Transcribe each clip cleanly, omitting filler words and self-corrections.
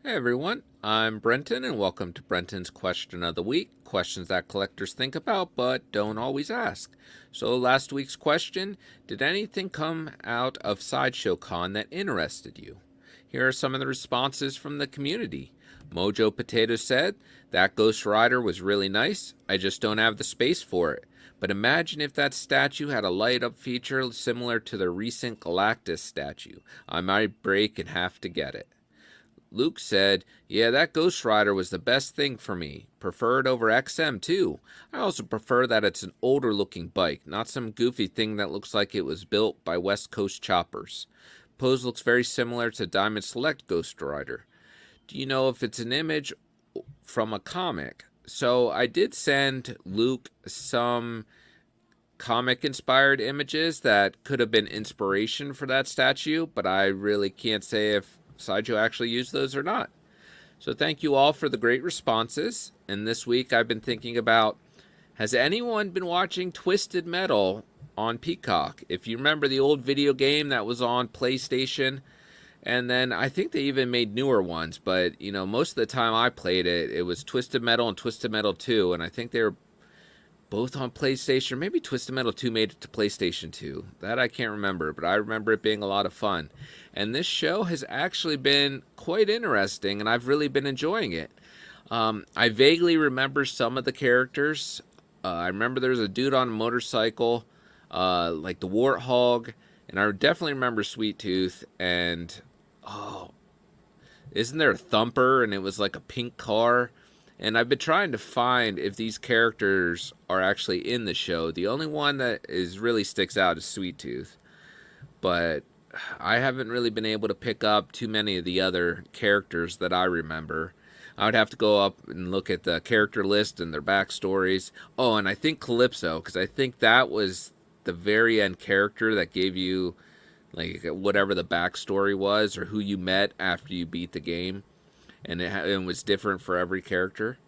Hey everyone, I'm Brenton and welcome to Brenton's Question of the Week. Questions that collectors think about but don't always ask. So last week's question, did anything come out of Sideshow Con that interested you? Here are some of the responses from the community. Mojo Potato said, that Ghost Rider was really nice, I just don't have the space for it. But imagine if that statue had a light up feature similar to the recent Galactus statue. I might break and have to get it. Luke said, yeah, that Ghost Rider was the best thing for me. Preferred over XM too. I also prefer that it's an older looking bike, not some goofy thing that looks like it was built by West Coast choppers. Pose looks very similar to Diamond Select Ghost Rider. Do you know if it's an image from a comic? So I did send Luke some comic inspired images that could have been inspiration for that statue, but I really can't say if Sideshow actually used those or not. So thank you all for the great responses. And this week I've been thinking about, has anyone been watching Twisted Metal on Peacock? If you remember the old video game that was on PlayStation, and then I think they even made newer ones, but you know, most of the time I played it, it was Twisted Metal and Twisted Metal 2, and I think they were both on PlayStation. Maybe Twisted Metal 2 made it to PlayStation 2. That I can't remember, but I remember it being a lot of fun. And this show has actually been quite interesting, and I've really been enjoying it. I vaguely remember some of the characters. I remember there was a dude on a motorcycle, like the Warthog, and I definitely remember Sweet Tooth, and oh, isn't there a Thumper, and it was like a pink car? And I've been trying to find if these characters are actually in the show. The only one that really sticks out is Sweet Tooth. But I haven't really been able to pick up too many of the other characters that I remember. I would have to go up and look at the character list and their backstories. Oh, and I think Calypso, because I think that was the very end character that gave you like whatever the backstory was or who you met after you beat the game. And it was different for every character.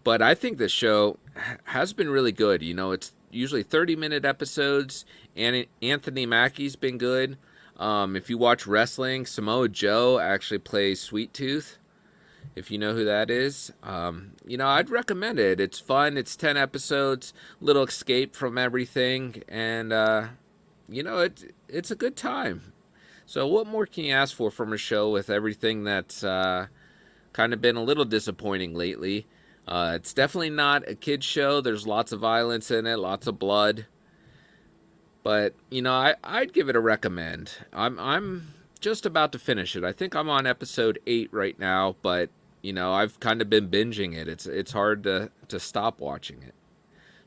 But I think this show has been really good. You know, it's usually 30-minute episodes, and Anthony Mackie's been good. If you watch wrestling, Samoa Joe actually plays Sweet Tooth, if you know who that is. You know, I'd recommend it. It's fun. It's 10 episodes, little escape from everything, and, you know, it's a good time. So what more can you ask for from a show with everything that's kind of been a little disappointing lately? It's definitely not a kid's show. There's lots of violence in it, lots of blood. But, you know, I'd give it a recommend. I'm just about to finish it. I think I'm on episode 8 right now, but, you know, I've kind of been binging it. It's hard to stop watching it.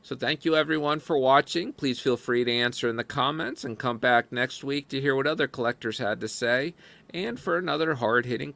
So thank you everyone for watching. Please feel free to answer in the comments and come back next week to hear what other collectors had to say and for another hard-hitting